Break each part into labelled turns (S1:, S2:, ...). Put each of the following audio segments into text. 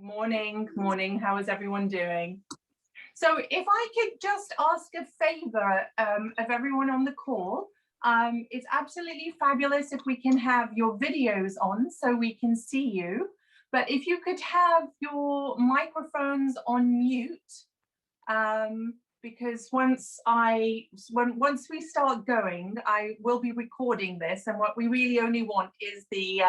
S1: Morning, morning. How is everyone doing? So if I could just ask a favor of everyone on the call, it's absolutely fabulous if we can have your videos on so we can see you. But if you could have your microphones on mute, because once we start going, I will be recording this, and what we really only want is the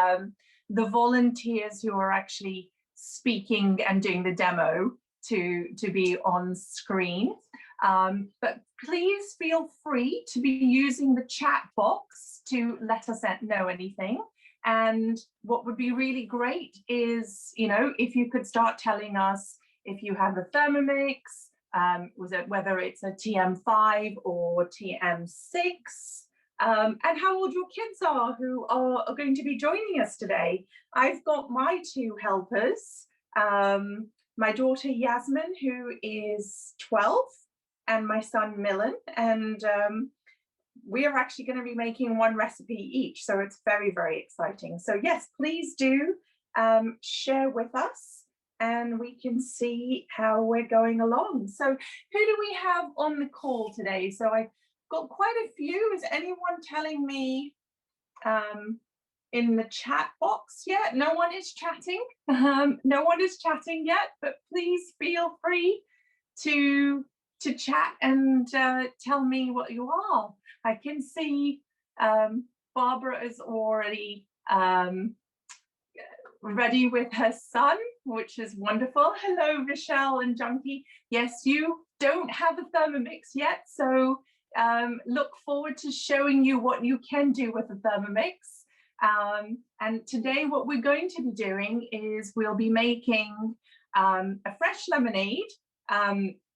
S1: volunteers who are actually speaking and doing the demo to be on screen. But please feel free to be using the chat box to let us know anything. And what would be really great is, if you could start telling us if you have a Thermomix, whether it's a TM5 or TM6, and how old your kids are who are going to be joining us today. I've got my two helpers, my daughter Yasmin, who is 12, and my son Milan, and we are actually going to be making one recipe each, so it's very, very exciting. So yes, please do share with us, and we can see how we're going along. So who do we have on the call today? So I've got quite a few. Is anyone telling me in the chat box yet? No one is chatting. No one is chatting yet, but please feel free to chat and tell me what you are. I can see Barbara is already ready with her son, which is wonderful. Hello, Michelle and Junkie. Yes, you don't have a Thermomix yet, so look forward to showing you what you can do with a Thermomix. And today what we're going to be doing is we'll be making a fresh lemonade,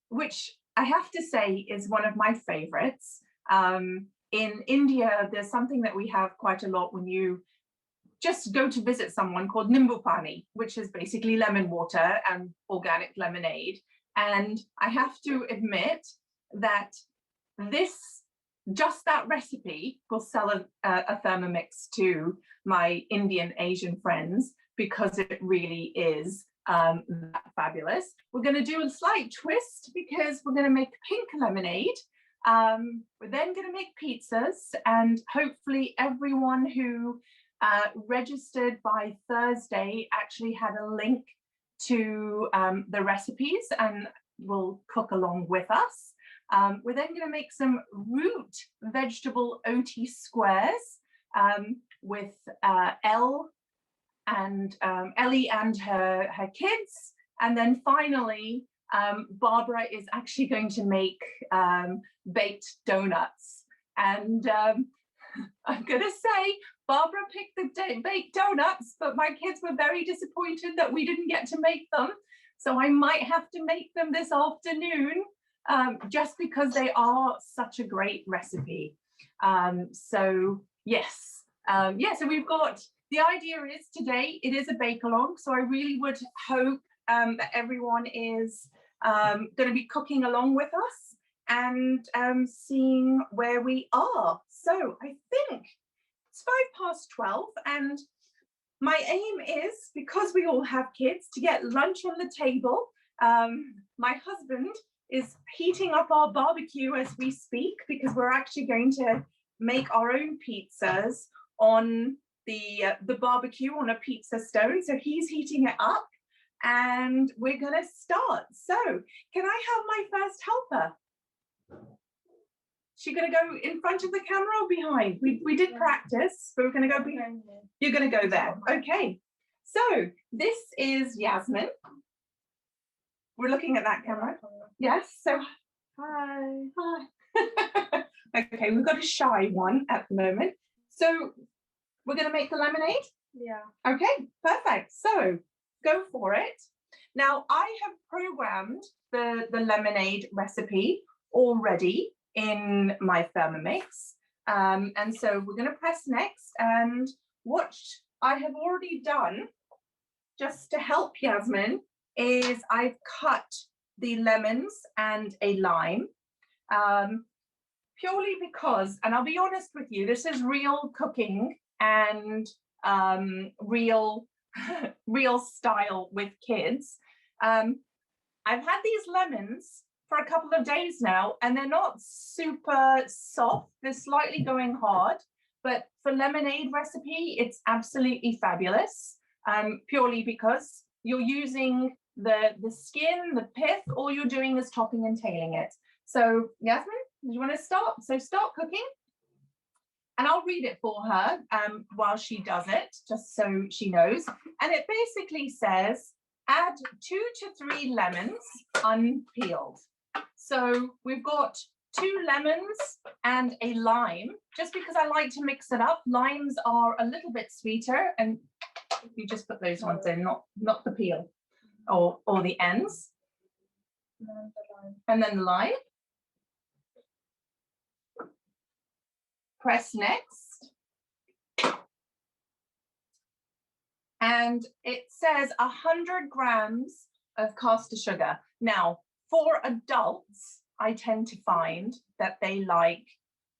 S1: which I have to say is one of my favorites. In India, there's something that we have quite a lot when you just go to visit someone called nimbu pani, which is basically lemon water and organic lemonade. And I have to admit that just that recipe will sell a Thermomix to my Indian Asian friends, because it really is that fabulous. We're going to do a slight twist because we're going to make pink lemonade. We're then going to make pizzas, and hopefully everyone who registered by Thursday actually had a link to the recipes and will cook along with us. We're then going to make some root vegetable OT squares with Elle and Ellie and her kids. And then finally, Barbara is actually going to make baked donuts. And I'm going to say, Barbara picked the baked donuts, but my kids were very disappointed that we didn't get to make them. So I might have to make them this afternoon, just because they are such a great recipe. So yes, so we've got, the idea is today it is a bake along, so I really would hope that everyone is going to be cooking along with us and seeing where we are. So I think it's 12:05, and my aim is, because we all have kids, to get lunch on the table. My husband is heating up our barbecue as we speak, because we're actually going to make our own pizzas on the barbecue on a pizza stone. So he's heating it up, and we're going to start. So can I have my first helper? She going to go in front of the camera or behind? We did practice, but we're going to go behind. You're going to go there. Okay. So this is Yasmin. We're looking at that camera. Yes. So hi. Hi. Okay, we've got a shy one at the moment. So we're going to make the lemonade? Yeah. Okay, perfect. So go for it. Now I have programmed the lemonade recipe already in my Thermomix. And so we're going to press next, and what I have already done, just to help Yasmin, is I've cut the lemons and a lime, purely because, and I'll be honest with you, this is real cooking and real real style with kids. I've had these lemons for a couple of days now, and they're not super soft. They're slightly going hard, but for lemonade recipe, it's absolutely fabulous, purely because you're using the skin, the pith, all you're doing is topping and tailing it. So Yasmin, do you want to start? So start cooking. And I'll read it for her while she does it, just so she knows. And it basically says, add 2 to 3 lemons unpeeled. So we've got 2 lemons and a lime, just because I like to mix it up. Limes are a little bit sweeter, and you just put those ones in, not the peel or the ends. And then the lime. Press next. And it says 100 grams of caster sugar. Now, for adults, I tend to find that they like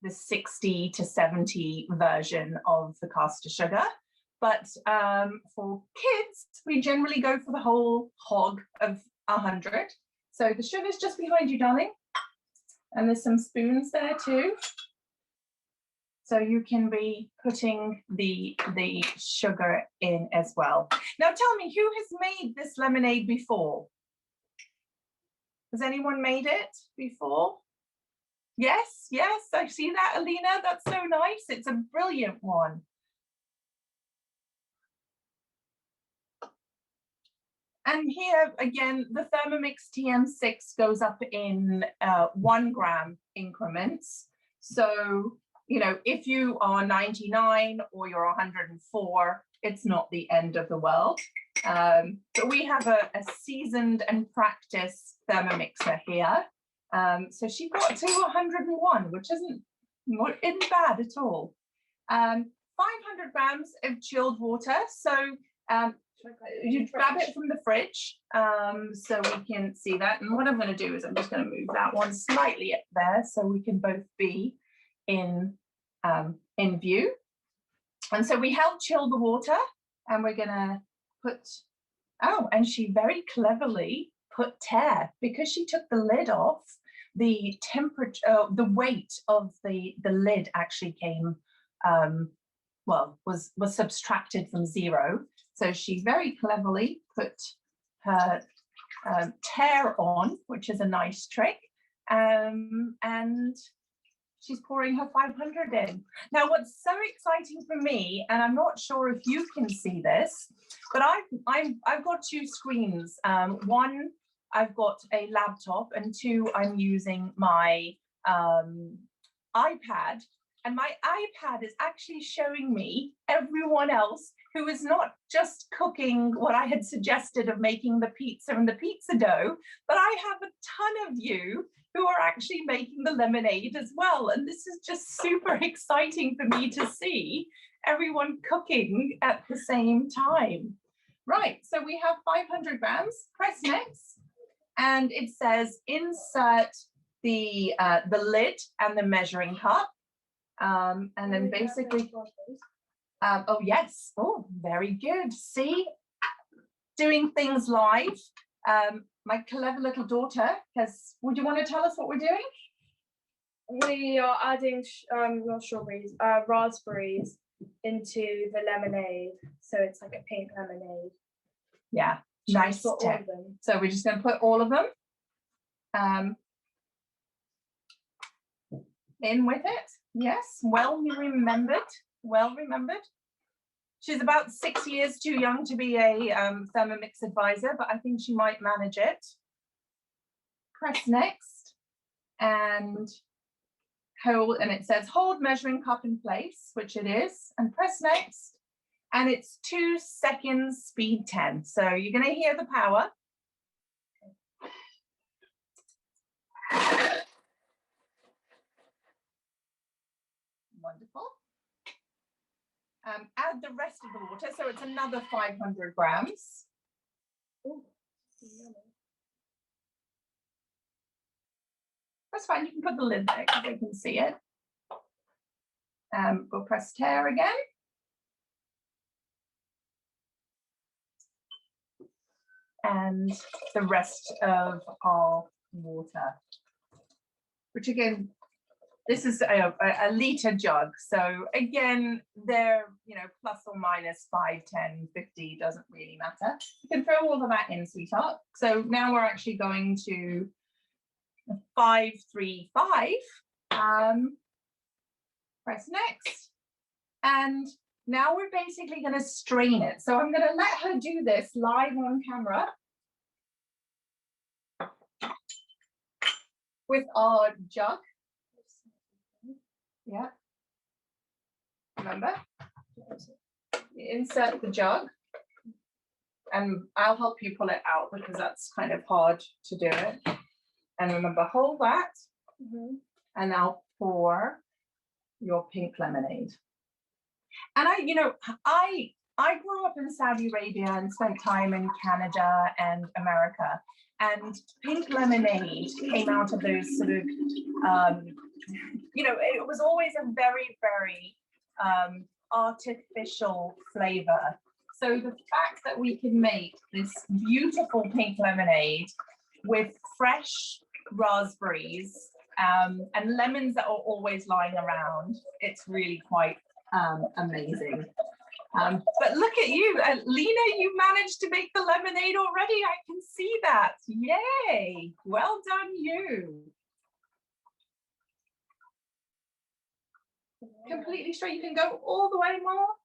S1: the 60 to 70 version of the caster sugar. But for kids, we generally go for the whole hog of 100. So the sugar's just behind you, darling. And there's some spoons there too. So you can be putting the sugar in as well. Now tell me, who has made this lemonade before? Has anyone made it before? Yes, yes, I see that, Alina. That's so nice. It's a brilliant one. And here again, the Thermomix TM6 goes up in 1 gram increments. So, you know, if you are 99 or you're 104, it's not the end of the world. But we have a seasoned and practiced Thermomixer here. So she got to 101, which isn't bad at all. 500 grams of chilled water. So you grab it from the fridge so we can see that. And what I'm going to do is I'm just going to move that one slightly up there so we can both be in view. And so we help chill the water, and we're going to put, and she very cleverly put tear, because she took the lid off. The temperature, the weight of the lid actually came, was subtracted from 0. So she very cleverly put her tear on, which is a nice trick, and she's pouring her 500 in. Now, what's so exciting for me, and I'm not sure if you can see this, but I've got 2 screens. One, I've got a laptop, and 2, I'm using my iPad. And my iPad is actually showing me everyone else who is not just cooking what I had suggested of making the pizza and the pizza dough, but I have a ton of you who are actually making the lemonade as well. And this is just super exciting for me to see everyone cooking at the same time. Right, so we have 500 grams, press next, and it says insert the lid and the measuring cup. And then basically, oh yes, oh, very good. See, doing things live. My clever little daughter has, would you want to tell us what we're doing?
S2: We are adding not strawberries, raspberries into the lemonade. So it's like a pink lemonade.
S1: Yeah, nice tip. So we're just going to put all of them in with it. Yes, well remembered, well remembered. She's about 6 years too young to be a Thermomix advisor, but I think she might manage it. Press next and hold, and it says hold measuring cup in place, which it is, and press next, and it's 2 seconds, speed 10. So you're going to hear the power. Wonderful. Add the rest of the water, so it's another 500 grams. Ooh, that's fine, you can put the lid there because they can see it. We'll press tear again. and the rest of our water, which again, this is a litre jug. So again, they're, you know, plus or minus 5, 10, 50, doesn't really matter. You can throw all of that in, sweetheart. So now we're actually going to 5, 3, 5. Press next. And now we're basically going to strain it. So I'm going to let her do this live on camera with our jug. Yeah. Remember, you insert the jug, and I'll help you pull it out because that's kind of hard to do it. And remember, hold that, and now pour your pink lemonade. And I grew up in Saudi Arabia and spent time in Canada and America, and pink lemonade came out of those sort of it was always a very, very artificial flavor. So the fact that we can make this beautiful pink lemonade with fresh raspberries and lemons that are always lying around, it's really quite amazing. But look at you, Lena, you managed to make the lemonade already. I can see that. Yay, well done you. Completely straight. You can go all the way more.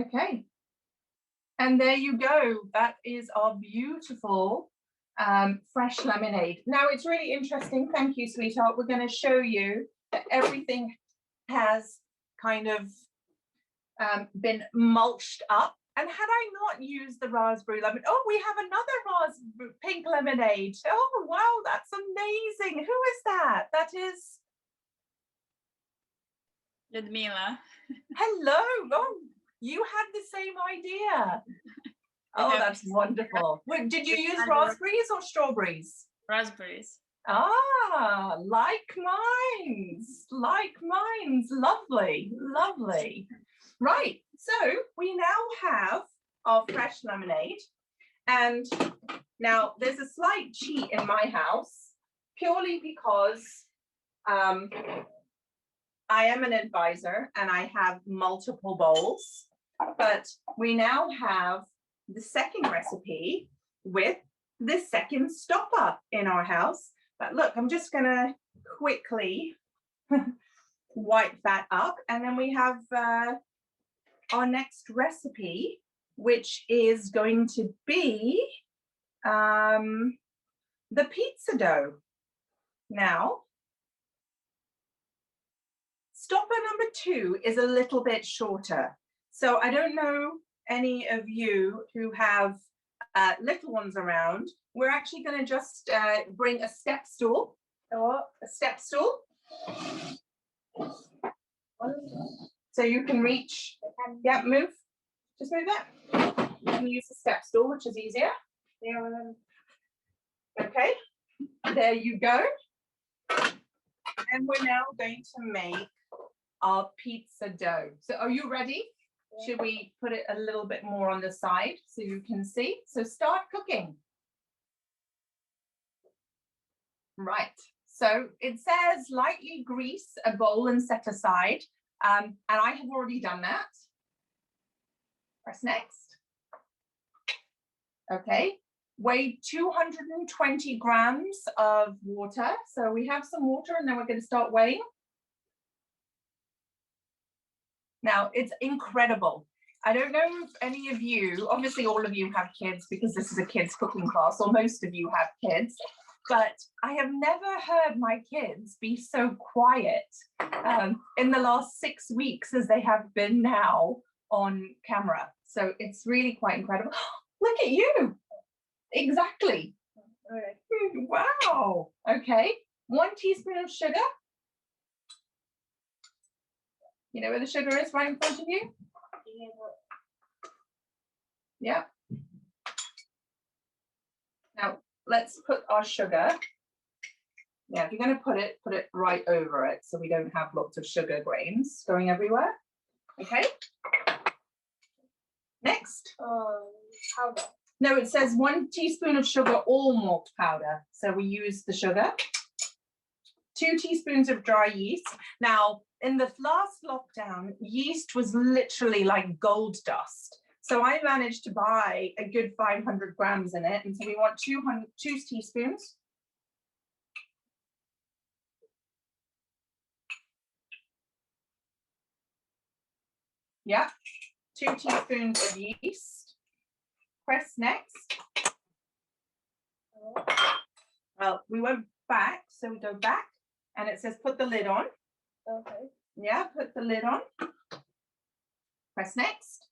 S1: Okay. And there you go. That is our beautiful fresh lemonade. Now it's really interesting. Thank you, sweetheart. We're going to show you that everything has kind of been mulched up. And had I not used the raspberry lemon, oh, we have another pink lemonade. Oh, wow, that's amazing. Who is that? That is
S3: Ludmila.
S1: Hello. Oh, you had the same idea. Oh, that's wonderful. Wait, did you use raspberries or strawberries?
S3: Raspberries.
S1: Ah, like mines. Lovely, lovely. Right, so we now have our fresh lemonade. And now there's a slight cheat in my house, purely because I am an advisor and I have multiple bowls, but we now have the second recipe with the second stopper in our house. But look, I'm just gonna quickly wipe that up, and then we have our next recipe, which is going to be the pizza dough. Now, stopper number 2 is a little bit shorter. So I don't know any of you who have little ones around. We're actually going to just bring a step stool. So you can reach, yeah, move. Just move that. You can use the step stool, which is easier. Okay, there you go. And we're now going to make our pizza dough. So are you ready? Should we put it a little bit more on the side so you can see? So start cooking. Right, so it says lightly grease a bowl and set aside. And I have already done that. Press next. Okay, weigh 220 grams of water. So we have some water and then we're going to start weighing. Now, it's incredible. I don't know if any of you, obviously all of you have kids because this is a kids cooking class, or most of you have kids, but I have never heard my kids be so quiet in the last 6 weeks as they have been now on camera. So it's really quite incredible. Look at you. Exactly. Okay. Wow. Okay. 1 teaspoon of sugar. You know where the sugar is, right in front of you? Yeah. Now let's put our sugar. Yeah, if you're going to put it right over it so we don't have lots of sugar grains going everywhere. Okay. Next.
S2: Powder.
S1: No, it says 1 teaspoon of sugar or malt powder. So we use the sugar. 2 teaspoons of dry yeast. Now, in the last lockdown, yeast was literally like gold dust. So I managed to buy a good 500 grams in it. And so we want 2 teaspoons. Yeah, 2 teaspoons of yeast. Press next. Well, we went back, so we go back, and it says put the lid on.
S2: Okay.
S1: Yeah, put the lid on. Press next.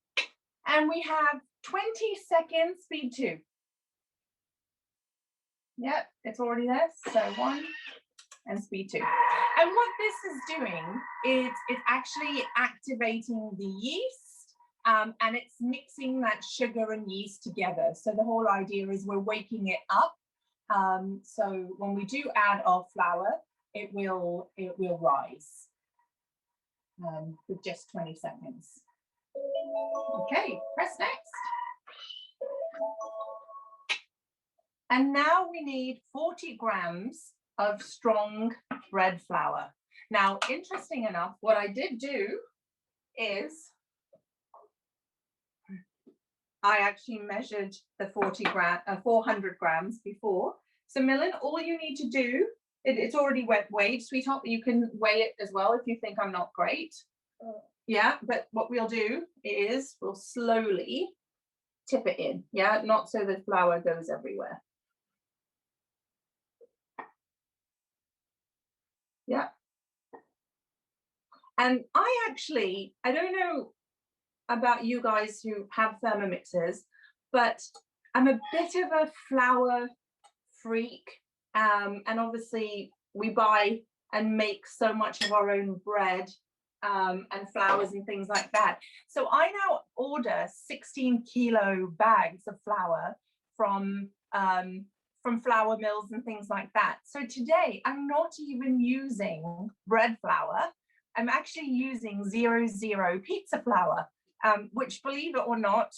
S1: And we have 20 seconds, speed 2. Yep, it's already there. So 1 and speed 2. And what this is doing is it's actually activating the yeast, and it's mixing that sugar and yeast together. So the whole idea is we're waking it up. So when we do add our flour, it will rise with just 20 seconds. Okay, press next. And now we need 40 grams of strong bread flour. Now, interesting enough, what I did do is I actually measured the 400 grams before. So Millen, all you need to do, it's already weighed, sweetheart, but you can weigh it as well if you think I'm not great. Yeah, but what we'll do is we'll slowly tip it in. Yeah, not so the flour goes everywhere. Yeah. And I don't know about you guys who have Thermomixes, but I'm a bit of a flour freak. And obviously we buy and make so much of our own bread and flours and things like that. So I now order 16 kilo bags of flour from flour mills and things like that. So today I'm not even using bread flour. I'm actually using 00 pizza flour, which, believe it or not,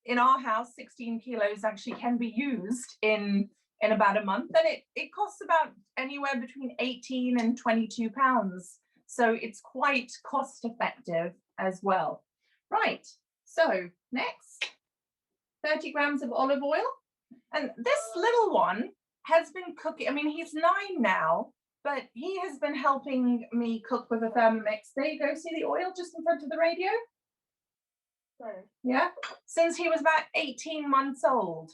S1: in our house, 16 kilos actually can be used in about a month, and it costs about anywhere between 18 and 22 pounds. So it's quite cost effective as well. Right, so next, 30 grams of olive oil. And this little one has been cooking. I mean, he's 9 now, but he has been helping me cook with a Thermomix. There you go, see the oil just in front of the radio?
S2: Sorry.
S1: Yeah, since he was about 18 months old.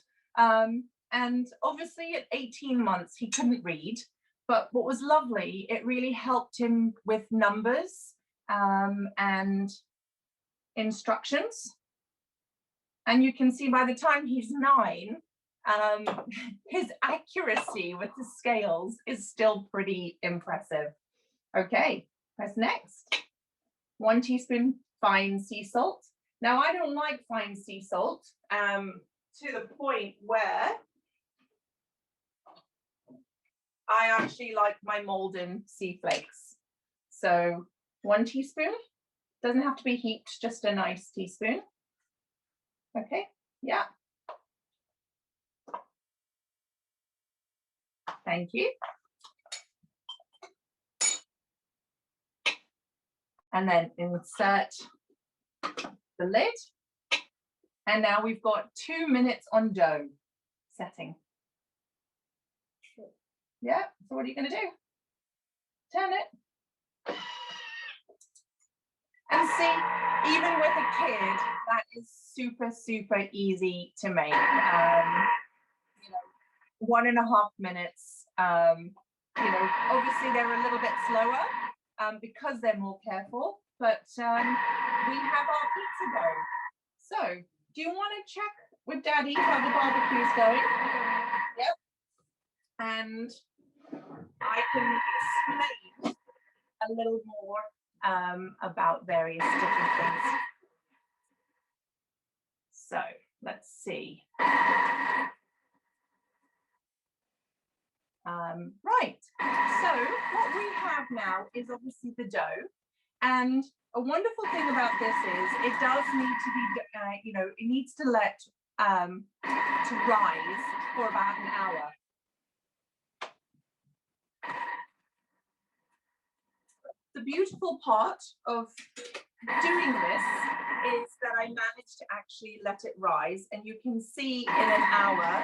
S1: And obviously at 18 months, he couldn't read. But what was lovely, it really helped him with numbers and instructions. And you can see by the time he's 9, his accuracy with the scales is still pretty impressive. Okay, press next. 1 teaspoon fine sea salt. Now, I don't like fine sea salt to the point where I actually like my Malden sea flakes. So 1 teaspoon, doesn't have to be heaped, just a nice teaspoon. Okay, yeah. Thank you. And then insert the lid. And now we've got 2 minutes on dough setting. Yeah, so what are you going to do? Turn it. And see, even with a kid, that is super, super easy to make. 1.5 minutes. Obviously they're a little bit slower because they're more careful, but we have our pizza dough. So, do you want to check with Daddy how the barbecue is going? Yep. And I can explain a little more about various different things. So, let's see. Right, so what we have now is obviously the dough, And a wonderful thing about this is it does need to be, it needs to let to rise for about an hour. The beautiful part of doing this is that I managed to actually let it rise, and you can see in an hour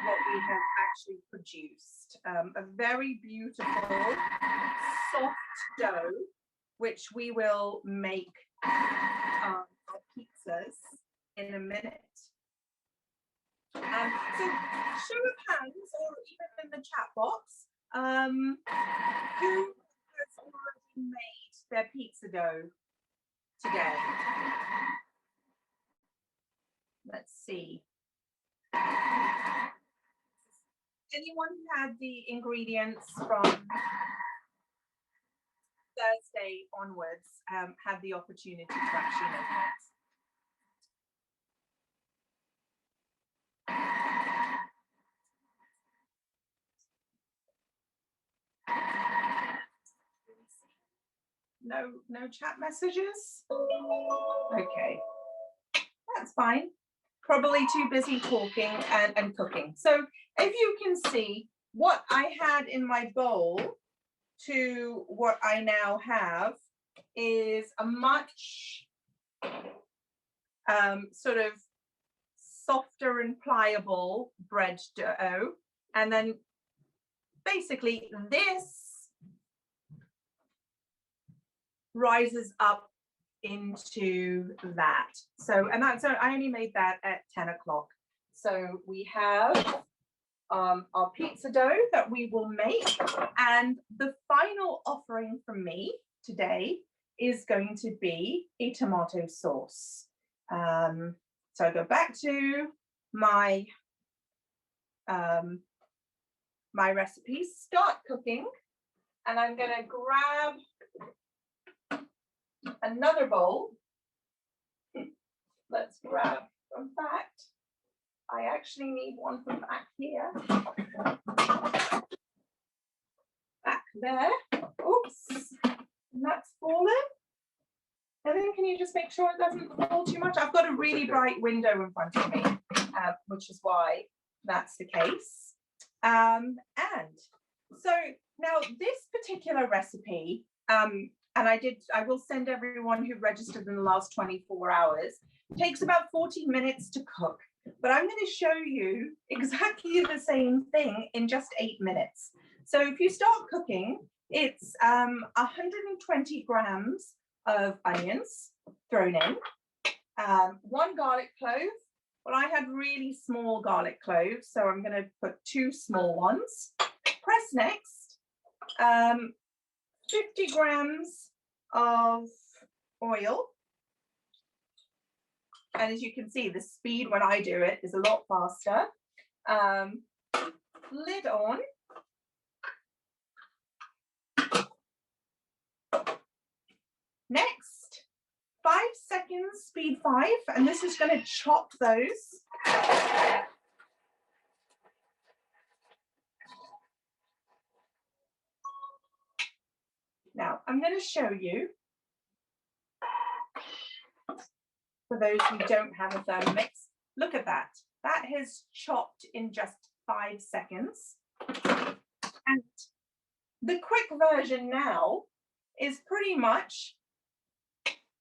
S1: what we have actually produced. A very beautiful soft dough, which we will make our pizzas in a minute. So show of hands, or even in the chat box, who has already made their pizza dough today? Let's see. Anyone who had the ingredients from Thursday onwards had the opportunity to actually make it? No chat messages? Okay, that's fine. Probably too busy talking and cooking. So if you can see what I had in my bowl to what I now have is a much sort of softer and pliable bread dough. And then basically this rises up into that. So, and that's, I only made that at 10 o'clock. So we have our pizza dough that we will make, and the final offering from me today is going to be a tomato sauce. So I go back to my my recipes, start cooking, and I'm going to grab another bowl. Let's grab, in fact, I actually need one from back here. Back there. Oops, and that's fallen. And then can you just make sure it doesn't fall too much? I've got a really bright window in front of me, which is why that's the case. And so now this particular recipe, and I will send everyone who registered in the last 24 hours, takes about 40 minutes to cook, but I'm going to show you exactly the same thing in just 8 minutes. So if you start cooking, it's 120 grams of onions thrown in, 1 garlic clove. Well, I had really small garlic cloves, so I'm going to put 2 small ones. Press next, 50 grams of oil. And as you can see, the speed when I do it is a lot faster. Lid on. Next, 5 seconds, speed 5, and this is going to chop those. Now, I'm going to show you, for those who don't have a Thermomix, look at that. That has chopped in just 5 seconds. And the quick version now is pretty much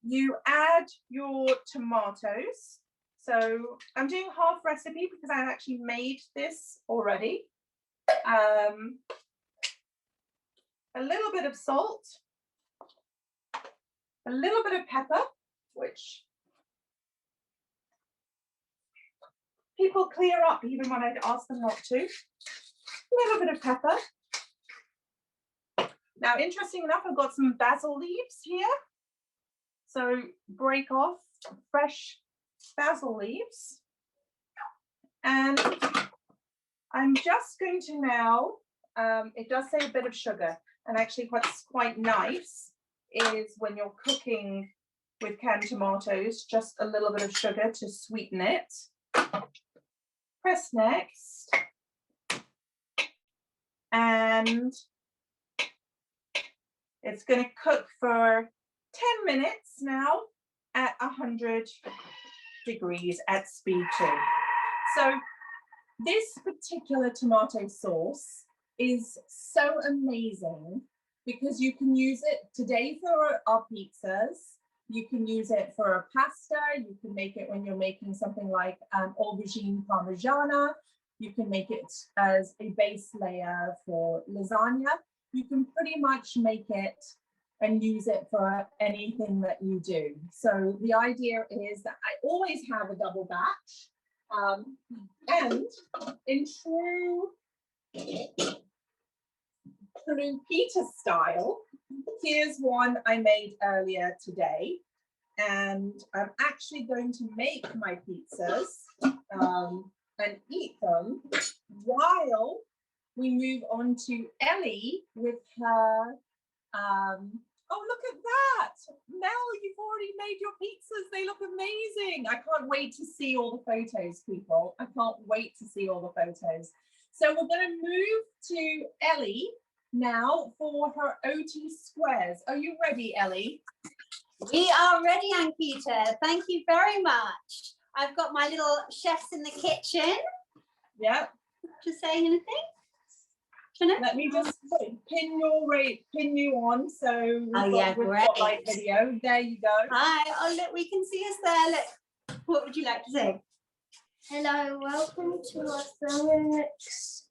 S1: you add your tomatoes. So I'm doing half recipe because I actually made this already. A little bit of salt, a little bit of pepper, which people clear up even when I ask them not to. A little bit of pepper. Now, interesting enough, I've got some basil leaves here. So break off fresh basil leaves. And I'm just going to now, it does say a bit of sugar, and actually what's quite nice is when you're cooking with canned tomatoes, just a little bit of sugar to sweeten it. Press next. And it's going to cook for 10 minutes now at 100 degrees at speed 2. So this particular tomato sauce is so amazing because you can use it today for our pizzas. You can use it for a pasta. You can make it when you're making something like aubergine parmigiana. You can make it as a base layer for lasagna. You can pretty much make it and use it for anything that you do. So the idea is that I always have a double batch. And in true pita style, here's one I made earlier today. And I'm actually going to make my pizzas and eat them while we move on to Ellie with her, oh, look at that. Mel, you've already made your pizzas. They look amazing. I can't wait to see all the photos, people. I can't wait to see all the photos. So we're going to move to Ellie now for her OT squares. Are you ready, Ellie?
S4: We are ready, Ankita. Thank you very much. I've got my little chefs in the kitchen.
S1: Yeah.
S4: Just saying anything?
S1: Let me just pin you on so we've got
S4: great.
S1: spotlight video. There you go.
S4: Hi. Oh, look, we can see us there. Look. What would you like to say?
S2: Hello, welcome to our Thermomix.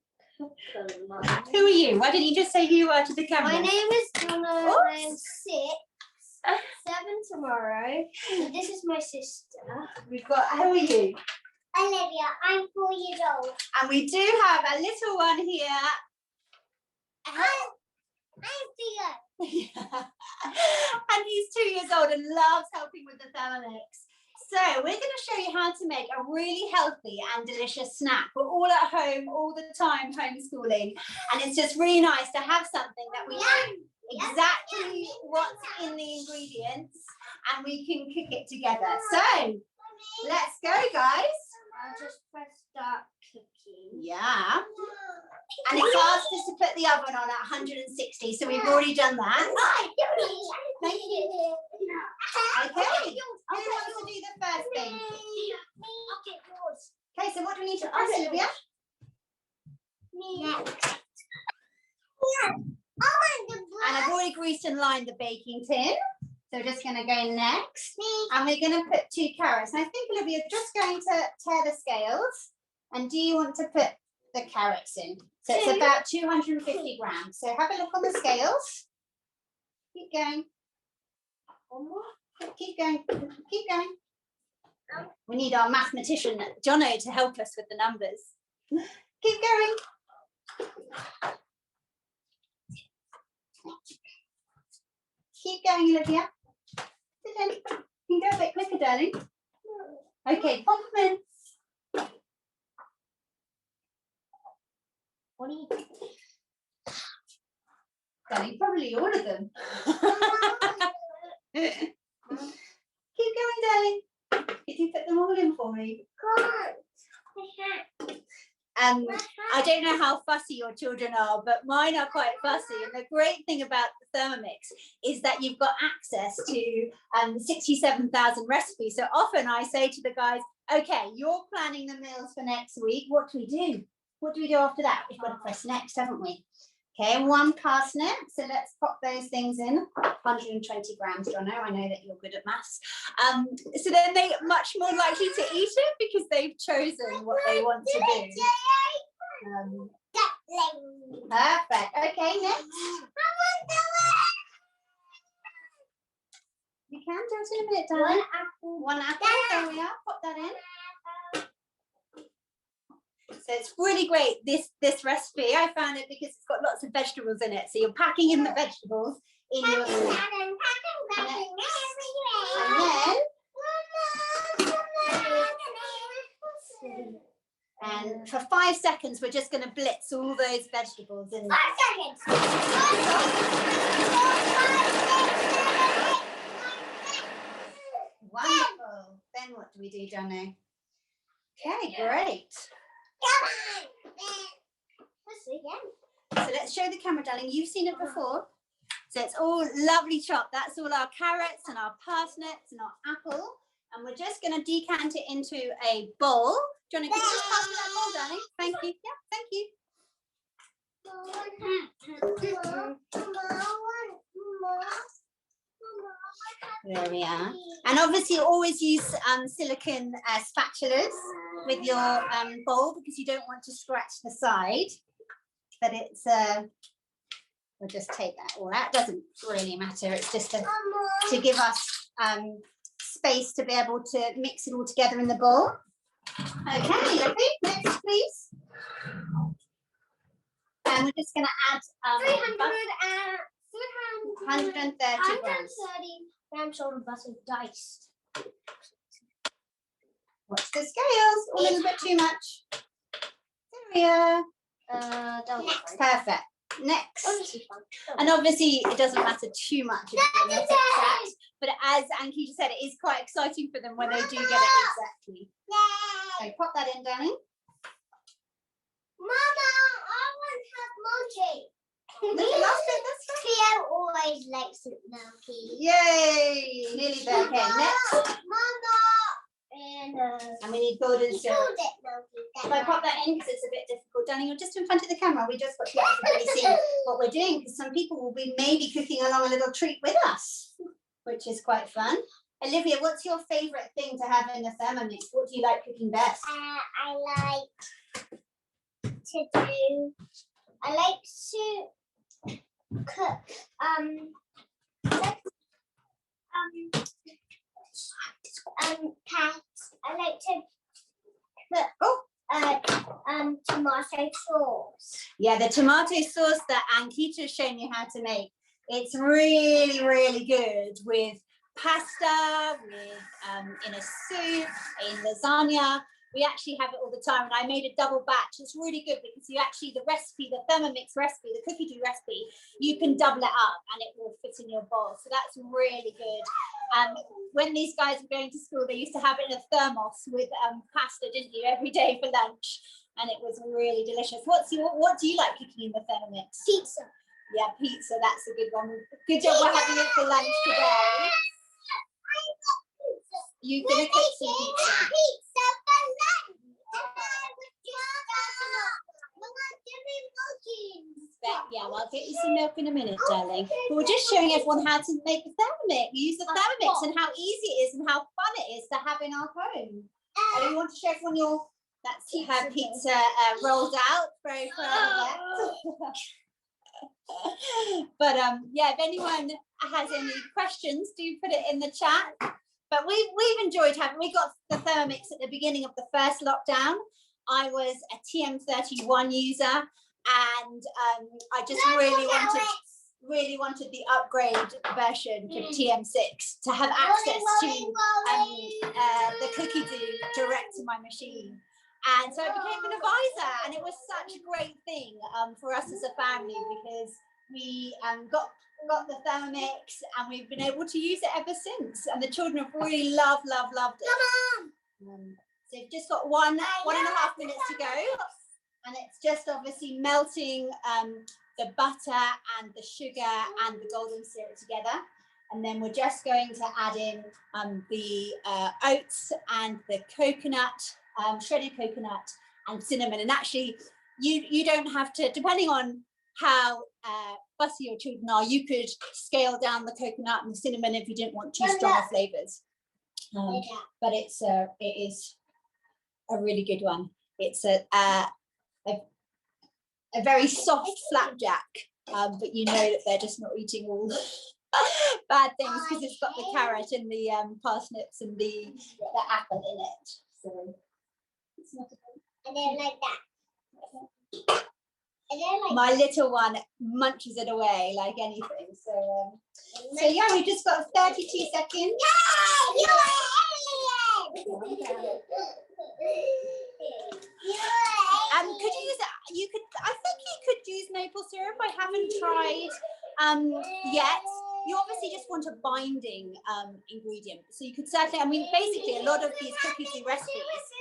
S4: Who are you? Why didn't you just say who you are to the camera?
S5: My name is Donna. I'm 6, 7 tomorrow. And this is my sister.
S4: We've got, who are you?
S5: Olivia. I'm 4 years old.
S4: And we do have a little one here.
S5: I'm Theo.
S4: And he's 2 years old and loves helping with the Thermomix. So we're going to show you how to make a really healthy and delicious snack. We're all at home all the time homeschooling, and it's just really nice to have something that we know exactly what's in the ingredients and we can cook it together. So let's go, guys.
S5: I'll just press start cooking.
S4: Yeah. And it's asked us to put the oven on at 160, so we've already done that. Thank you. Okay, who wants to do the first thing? Okay, so what do we need to press, Olivia? And I've already greased and lined the baking tin. So we're just going to go next. And we're going to put 2 carrots. And I think, Olivia, just going to tear the scales. And do you want to put the carrots in? So it's about 250 grams. So have a look on the scales. Keep going. One more. Keep going. Keep going. We need our mathematician, Jono, to help us with the numbers. Keep going. Keep going, Olivia. You can go a bit quicker, darling. Okay, compliments.
S5: What do you think?
S4: Darling, probably all of them. Keep going, darling. Did you put them all in for me? I don't know how fussy your children are, but mine are quite fussy. And the great thing about the Thermomix is that you've got access to 67,000 recipes. So often I say to the guys, okay, you're planning the meals for next week. What do we do? What do we do after that? We've got to press next, haven't we? Okay, 1 parsnip. So let's pop those things in. 120 grams, Jono. I know that you're good at maths. So then they're much more likely to eat it because they've chosen what they want to do. Perfect. Okay, next. You can do it in a minute, darling. 1 apple. There we are. Pop that in. So it's really great, this recipe. I found it because it's got lots of vegetables in it. So you're packing in the vegetables in your food. And for 5 seconds, we're just going to blitz all those vegetables in there.
S5: 5 seconds.
S4: Wonderful. Then what do we do, Jono? Okay, great.
S5: Let's see again.
S4: So let's show the camera, darling. You've seen it before. So So it's all lovely chopped. That's all our carrots and our parsnips and our apple. And we're just going to decant it into a bowl. Johnny, can you just pass me that bowl, darling? Thank you. Yeah, thank you. There we are. And obviously always use silicone spatulas with your bowl because you don't want to scratch the side. But it's, we'll just take that all out. It doesn't really matter. It's just to give us space to be able to mix it all together in the bowl. Okay, lovely. Next, please. And we're just going to add 130 grams.
S5: Grams of butter diced.
S4: Watch the scales. A little bit too much. There we are. Perfect. Next. And obviously it doesn't matter too much if you're not exact, but as Anki just said, it is quite exciting for them when they do get it exactly. So pop that in, darling.
S5: Mama, I want to have mochi.
S4: Last bit, that's fine.
S5: Cleo always likes it milky.
S4: Yay! Nearly there. Okay, next.
S5: Mama.
S4: And we need golden syrup.
S5: Called it milky.
S4: If I pop that in because it's a bit difficult, darling, you're just in front of the camera. We just got to let everybody see what we're doing because some people will be maybe cooking along a little treat with us, which is quite fun. Olivia, what's your favourite thing to have in the Thermomix? What do you like cooking best?
S5: I like to cook pets. I like to cook tomato sauce.
S4: Yeah, the tomato sauce that Ankita's shown you how to make. It's really, really good with pasta, with in a soup, in lasagna. We actually have it all the time, and I made a double batch. It's really good because you actually, the recipe, the Thermomix recipe, the cookie dough recipe, you can double it up and it will fit in your bowl. So that's really good. When these guys were going to school, they used to have it in a thermos with pasta, didn't you, every day for lunch, and it was really delicious. What do you like cooking in the Thermomix?
S5: Pizza.
S4: Yeah, pizza. That's a good one. Good job we're having it for lunch today. You're gonna cook some pizza.
S5: Pizza for lunch.
S4: Yeah, well, I'll get you some milk in a minute, darling. But we're just showing everyone how to make a Thermomix. You use the Thermomix and how easy it is and how fun it is to have in our home. You want to show everyone that's how pizza rolls out. Very proud of that. But yeah, if anyone has any questions, do put it in the chat. But we've enjoyed we got the Thermomix at the beginning of the first lockdown. I was a TM31 user, and I just really wanted the upgrade version to TM6 to have access to the cookie dough direct to my machine. And so I became an advisor, and it was such a great thing for us as a family because we got the Thermomix and we've been able to use it ever since. And the children have really loved it. So you've just got one and a half minutes to go. And it's just obviously melting the butter and the sugar and the golden syrup together. And then we're just going to add in the oats and the coconut, shredded coconut and cinnamon. And actually, you don't have to, depending on how fussy your children are, you could scale down the coconut and the cinnamon if you didn't want too strong flavors. But it is a really good one. It's a very soft flapjack, but you know that they're just not eating all bad things because it's got the carrot and the parsnips and the apple in it. So it's not
S5: I don't like that.
S4: My little one munches it away like anything. So yeah, we just got 32 seconds. Could you use that? I think you could use maple syrup. I haven't tried yet. You obviously just want a binding ingredient. So you could certainly, I mean, basically a lot of these cookie dough recipes,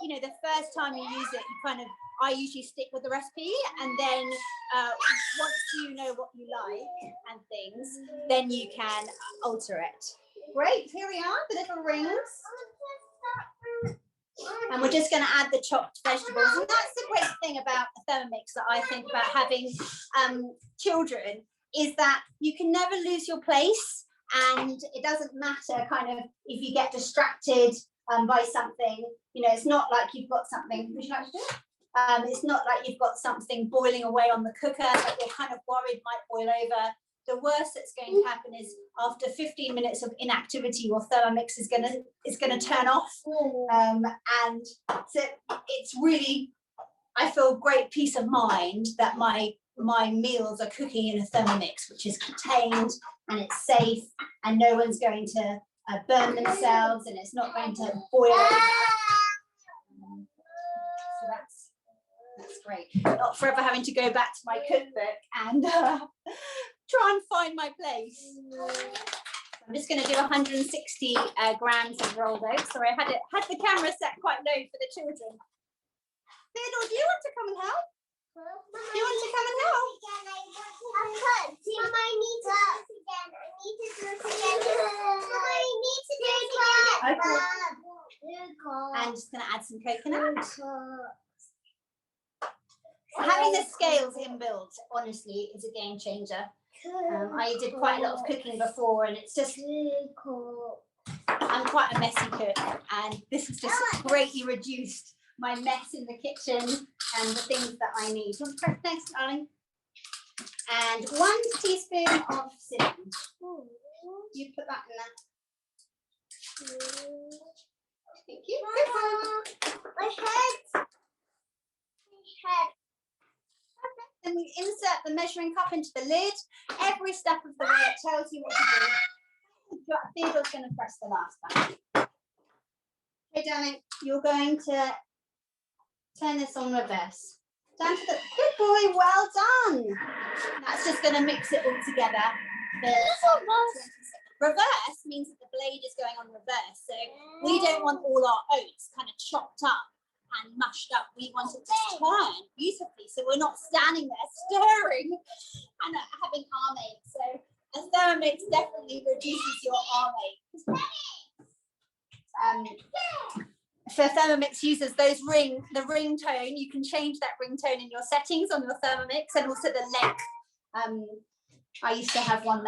S4: you know, the first time you use it, you kind of I usually stick with the recipe, and then once you know what you like and things, then you can alter it. Great, here we are, the little rings. And we're just going to add the chopped vegetables. And that's the great thing about a Thermomix that I think about having children, is that you can never lose your place, and it doesn't matter kind of if you get distracted by something. You know, it's not like you've got something, would you like to do it? It's not like you've got something boiling away on the cooker that you're kind of worried might boil over. The worst that's going to happen is after 15 minutes of inactivity, your Thermomix is gonna turn off. And so it's really, I feel great peace of mind that my meals are cooking in a Thermomix, which is contained and it's safe, and no one's going to burn themselves, and it's not going to boil over. So that's great. Not forever having to go back to my cookbook and try and find my place. I'm just going to do 160 grams of rolled oats. Sorry, I had the camera set quite low for the children. Theodore, do you want to come and help? Do you want to come and help?
S5: Mama, I need to do this again. Mama, I need to do it again.
S4: Okay. I'm just going to add some coconut. Having the scales inbuilt, honestly, is a game changer. I did quite a lot of cooking before, and it's just, I'm quite a messy cook, and this has just greatly reduced my mess in the kitchen and the things that I need. Thanks, darling. And 1 teaspoon of cinnamon. You put that in there. Thank you.
S5: My head.
S4: Then we insert the measuring cup into the lid. Every step of the way it tells you what to do. Theodore's going to press the last button. Okay, darling, you're going to turn this on reverse. Down to the, good boy, well done. That's just going to mix it all together. Reverse means that the blade is going on reverse. So we don't want all our oats kind of chopped up and mashed up. We want it to turn beautifully, so we're not standing there stirring and having arm ache. So a Thermomix definitely reduces your arm ache. For Thermomix users, the ringtone, you can change that ringtone in your settings on your Thermomix, and also the length. I used to have one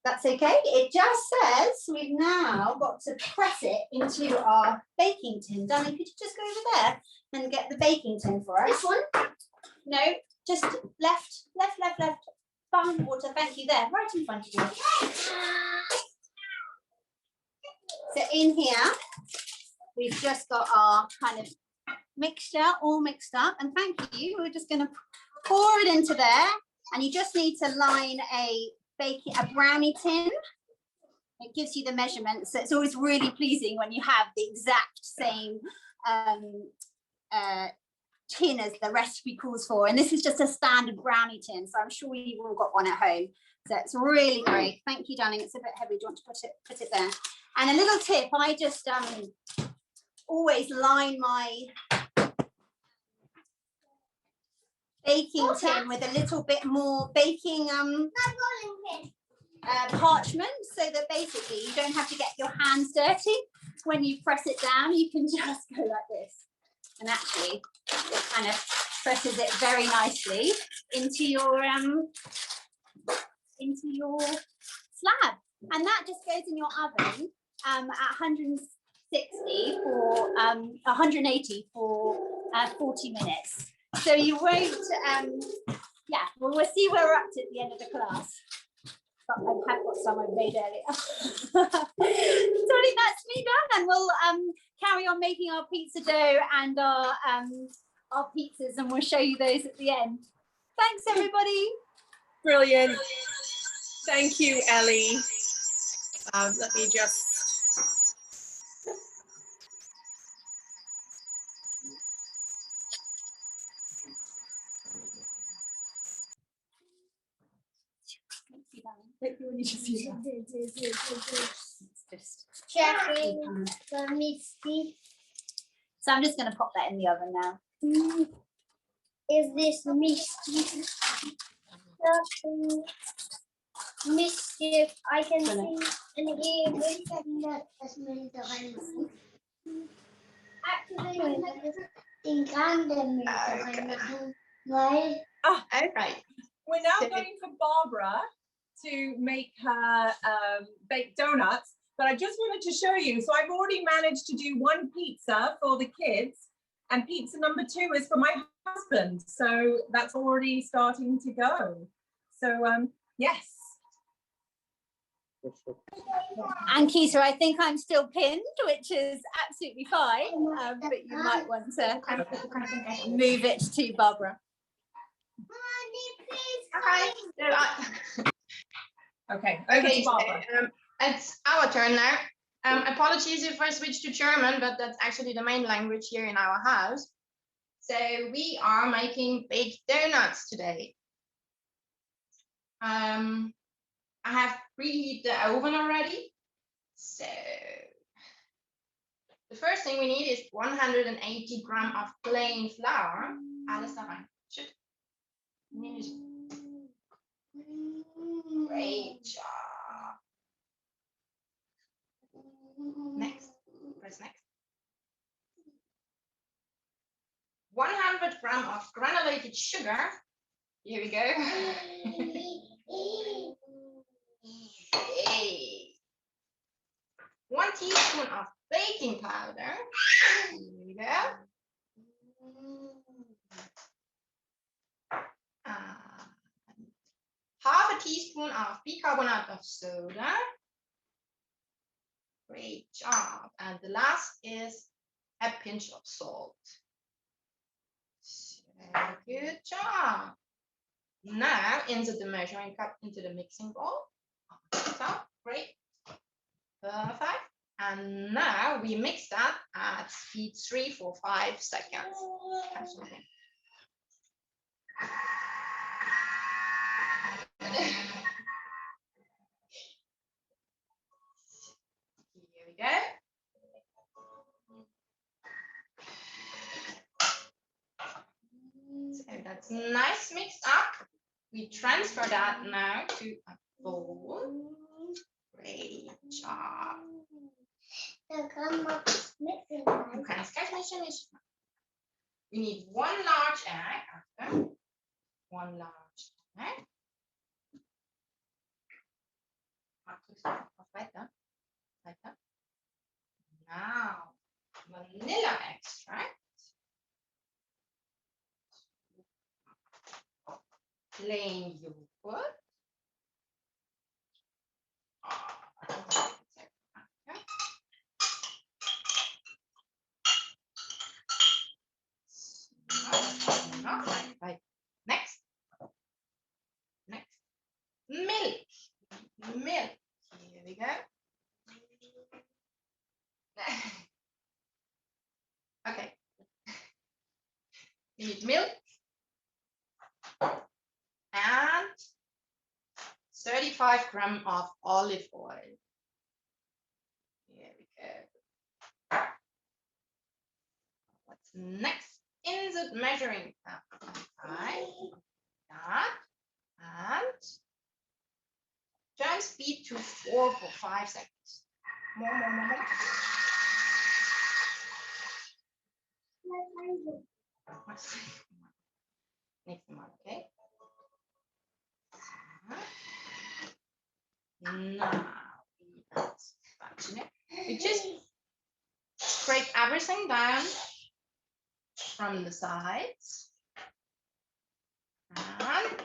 S4: that's okay. It just says we've now got to press it into our baking tin. Darling, could you just go over there and get the baking tin for us? This one? No, just left. Behind water, thank you, there, right in front of you. So in here, we've just got our kind of mixture all mixed up, and thank you. We're just going to pour it into there, and you just need to line a brownie tin. It gives you the measurements, so it's always really pleasing when you have the exact same tin as the recipe calls for. And this is just a standard brownie tin, so I'm sure you've all got one at home. So it's really great. Thank you, darling. It's a bit heavy. Do you want to put it there? And a little tip: I just always line my baking tin with a little bit more baking parchment, so that basically you don't have to get your hands dirty when you press it down. You can just go like this, and actually it kind of presses it very nicely into your slab, and that just goes in your oven at 160 for 180 for 40 minutes. So you won't, yeah, well, we'll see where we're up to at the end of the class. But I have got some I made earlier. So I think that's me done, and we'll carry on making our pizza dough and our pizzas, and we'll show you those at the end. Thanks, everybody.
S1: Brilliant. Thank you, Ellie. Let me just...
S5: Checking the misty.
S4: So I'm just going to pop that in the oven now.
S5: Is this mischief? Mischief, I can see and hear everything that is made of Actually, den grande weil
S6: Okay.
S1: We're now
S6: So-
S1: going for Barbara to make her baked donuts, but I just wanted to show you. So I've already managed to do one pizza for the kids, and pizza number 2 is for my husband. So that's already starting to go. So yes.
S4: And Keita, I think I'm still pinned, which is absolutely fine, but you might want to move it to Barbara.
S5: Mommy, please
S1: Okay, over
S6: Okay,
S1: to Barbara.
S6: so, it's our turn now. Apologies if I switch to German, but that's actually the main language here in our house. So we are making baked donuts today. I have preheated the oven already. So the first thing we need is 180 gram of plain flour. Alles da rein. Shit. Great job. Next. Press next. 100 gram of granulated sugar. Here we go. Hey. 1 teaspoon of baking powder. Here we go. Half a teaspoon of bicarbonate of soda. Great job. And the last is a pinch of salt. So good job. Now insert the measuring cup into the mixing bowl. So great. Perfect. And now we mix that at speed 3 for 5 seconds. Have something. Here we go. So that's nice mixed up. We transfer that now to a bowl. Great job.
S5: Da kann man mixing.
S6: Du kannst gleich mischen. We need 1 large egg. After 1 large egg. Weiter. Now vanilla extract. Plain yogurt. Right. Next. Milk. Here we go. Okay. We need milk and 35 gram of olive oil. Here we go. What's next? Insert measuring cup. Right. That. And turn speed to 4 for 5 seconds. More. Next one, okay? Now we just scrape everything down from the sides and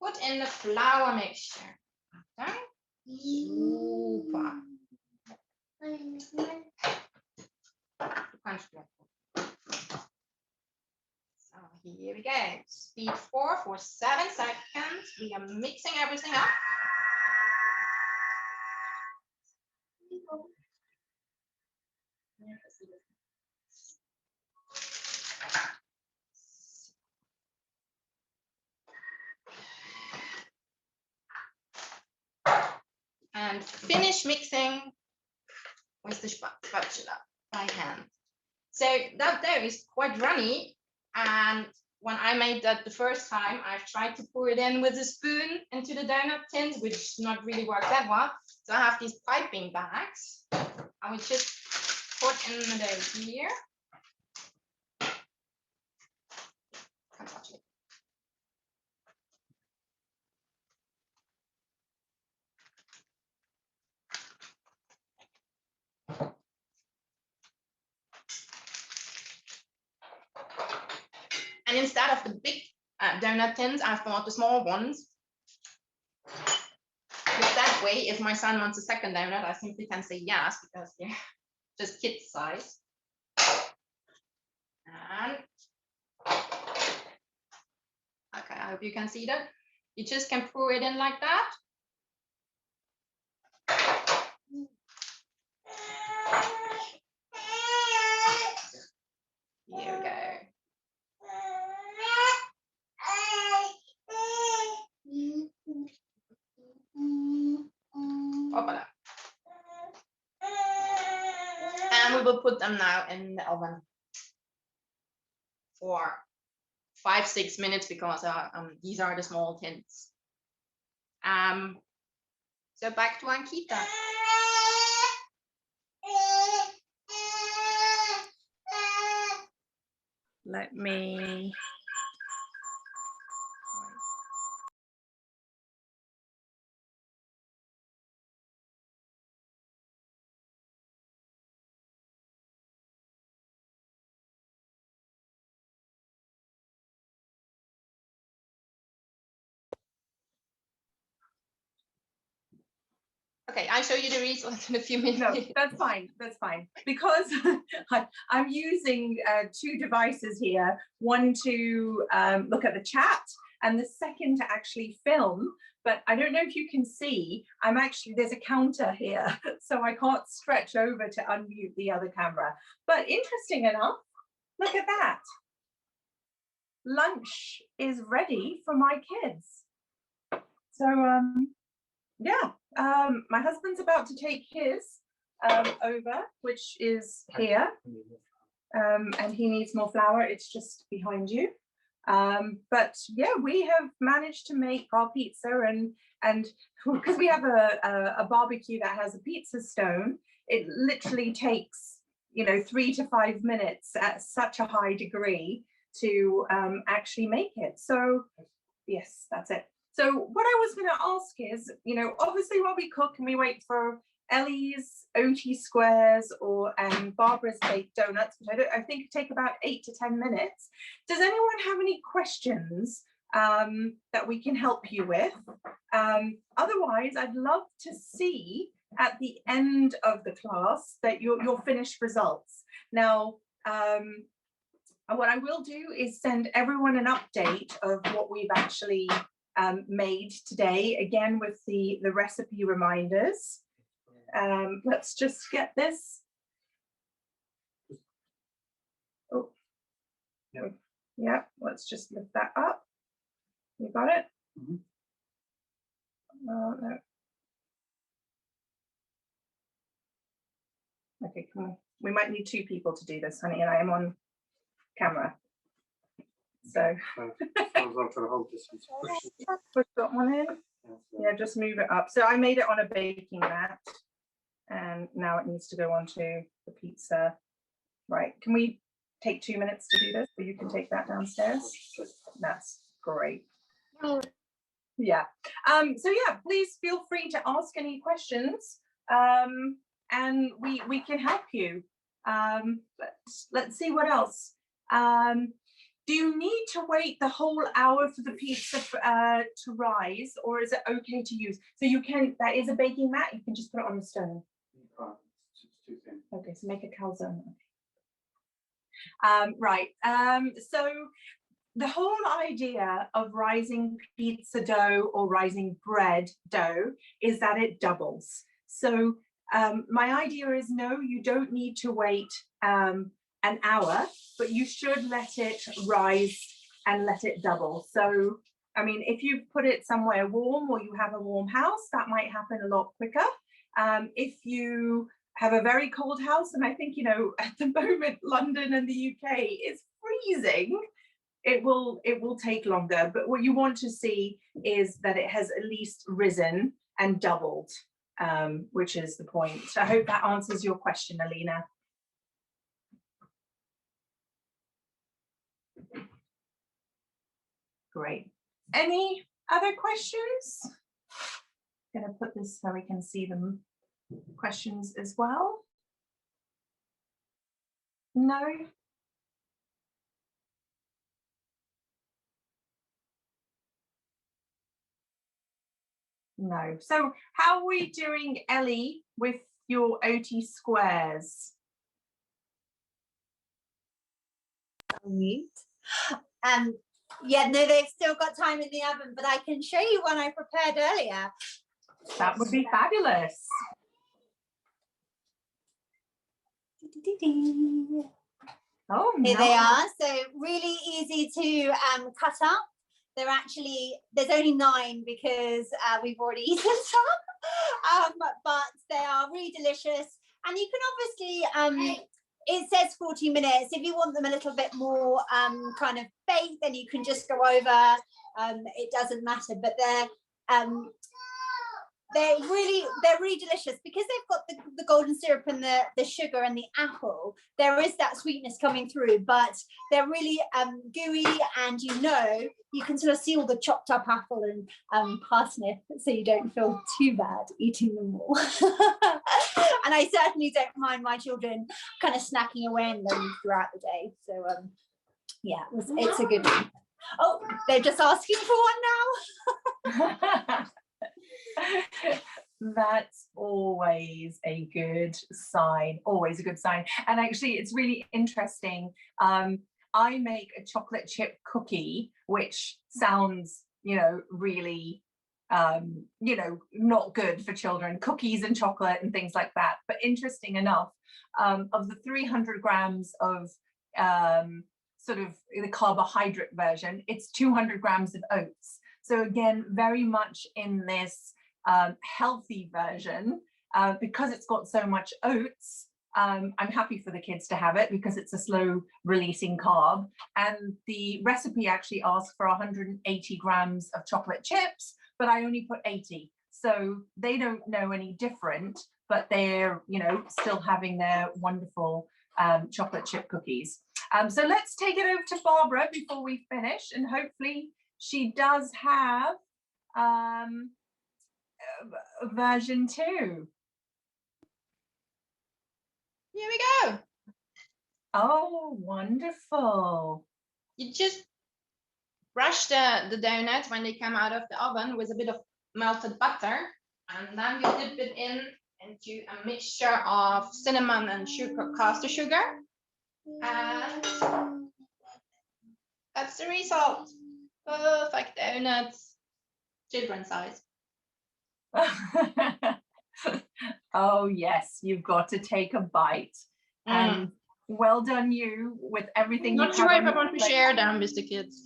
S6: put in the flour mixture. Okay? Super. Du kannst So here we go. Speed 4 for 7 seconds. We are mixing everything up. And finish mixing with the spatula. by hand. So that dough is quite runny, and when I made that the first time, I've tried to pour it in with a spoon into the donut tins, which not really worked that well. So I have these piping bags. I will just put in the dough here. Can't touch it. And instead of the big donut tins, I've bought the small ones. Because that way, if my son wants a second donut, I simply can say yes, because they're just kid size. And okay, I hope you can see that. You just can pour it in like that. Here we go. Hoppala. And we will put them now in the oven for 5-6 minutes, because these are the small tins. So back to Ankita.
S3: Let me.
S6: Okay, I'll show you the results in a few minutes.
S1: No, that's fine. That's fine. Because I'm using 2 devices here, one to look at the chat and the second to actually film. But I don't know if you can see, there's a counter here, so I can't stretch over to unmute the other camera. But interesting enough, look at that. Lunch is ready for my kids. So yeah, my husband's about to take his over, which is here, and he needs more flour. It's just behind you. But yeah, we have managed to make our pizza, and because we have a barbecue that has a pizza stone, it literally takes 3 to 5 minutes at such a high degree to actually make it. So yes, that's it. So what I was going to ask is, obviously while we cook and we wait for Ellie's OT squares and Barbara's baked donuts, which I think take about 8 to 10 minutes. Does anyone have any questions that we can help you with? Otherwise, I'd love to see at the end of the class that your finished results. Now, what I will do is send everyone an update of what we've actually made today, again with the recipe reminders. Let's just get this. Oh, yeah, let's just lift that up. You got it? Mm-hmm. No. Okay, come on. We might need 2 people to do this, honey, and I am on camera. So push that one in. Yeah, just move it up. So I made it on a baking mat, and now it needs to go onto the pizza. Right, can we take 2 minutes to do this, so you can take that downstairs? That's great. Yeah, so yeah, please feel free to ask any questions, and we can help you. Let's see what else. Do you need to wait the whole hour for the pizza to rise, or is it okay to use? So you can, that is a baking mat, you can just put it on the stone.
S7: It's too thin.
S1: Okay, so make a calzone. Right, so the whole idea of rising pizza dough or rising bread dough is that it doubles. So my idea is, no, you don't need to wait an hour, but you should let it rise and let it double. So, I mean, if you put it somewhere warm or you have a warm house, that might happen a lot quicker. If you have a very cold house, and I think, you know, at the moment London and the UK is freezing, it will take longer. But what you want to see is that it has at least risen and doubled, which is the point. So I hope that answers your question, Alina. Great. Any other questions? I'm going to put this so we can see them questions as well. No? No. So how are we doing, Ellie, with your OT squares?
S4: Yeah, no, they've still got time in the oven, but I can show you one I prepared earlier.
S1: That would be fabulous. Oh,
S4: Here
S1: nice.
S4: they are. So really easy to cut up. They're actually, there's only 9 because we've already eaten some, but they are really delicious. And you can obviously, it says 40 minutes. If you want them a little bit more kind of baked, then you can just go over. It doesn't matter, but they're really delicious because they've got the golden syrup and the sugar and the apple. There is that sweetness coming through, but they're really gooey, and you can sort of see all the chopped up apple and parsnip, so you don't feel too bad eating them all. And I certainly don't mind my children kind of snacking away on them throughout the day. So yeah, it's a good one. Oh, they're just asking for one now.
S1: That's always a good sign, always a good sign. And actually, it's really interesting. I make a chocolate chip cookie, which sounds, really, not good for children, cookies and chocolate and things like that. But interesting enough, of the 300 grams of sort of the carbohydrate version, it's 200 grams of oats. So again, very much in this healthy version, because it's got so much oats. I'm happy for the kids to have it because it's a slow releasing carb. And the recipe actually asks for 180 grams of chocolate chips, but I only put 80. So they don't know any different, but they're, still having their wonderful chocolate chip cookies. So let's take it over to Barbara before we finish, and hopefully she does have version 2.
S6: Here we go.
S1: Oh, wonderful.
S6: You just brush the donuts when they come out of the oven with a bit of melted butter, and then you dip it into a mixture of cinnamon and caster sugar, and that's the result. Perfect donuts, children's size.
S1: Oh yes, you've got to take a bite. And well done you with everything.
S6: Not sure if I want to share them with the kids.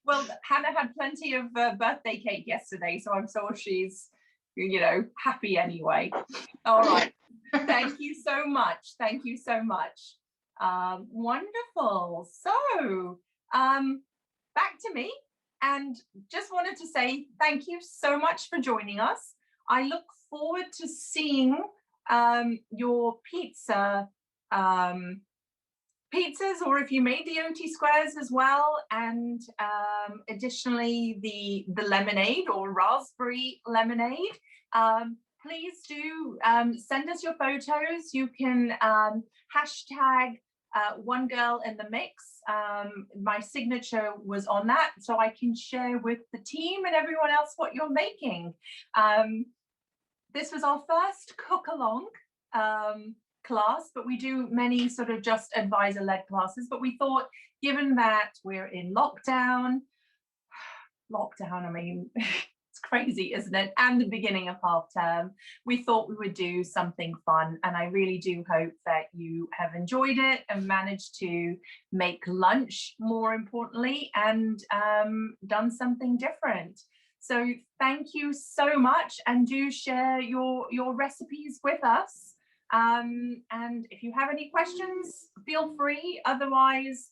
S1: Well, Hannah had plenty of birthday cake yesterday, so I'm sure she's, happy anyway. All right. Thank you so much. Thank you so much. Wonderful. So back to me, and just wanted to say thank you so much for joining us. I look forward to seeing your pizzas, or if you made the OT squares as well, and additionally the lemonade or raspberry lemonade. Please do send us your photos. You can hashtag one girl in the mix. My signature was on that, so I can share with the team and everyone else what you're making. This was our first cook along class, but we do many sort of just advisor-led classes. But we thought, given that we're in lockdown, I mean, it's crazy, isn't it? And the beginning of half term, we thought we would do something fun. And I really do hope that you have enjoyed it and managed to make lunch, more importantly, and done something different. So thank you so much, and do share your recipes with us. And if you have any questions, feel free. Otherwise,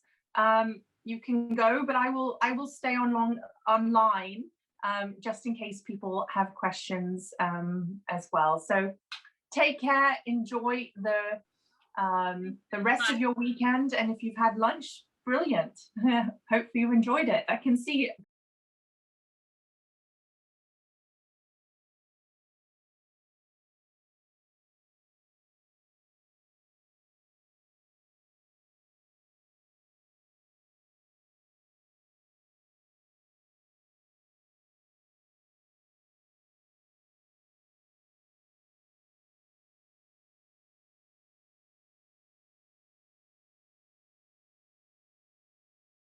S1: you can go, but I will stay online just in case people have questions as well. So take care, enjoy the rest of your weekend, and if you've had lunch, brilliant. Hopefully you enjoyed it. I can see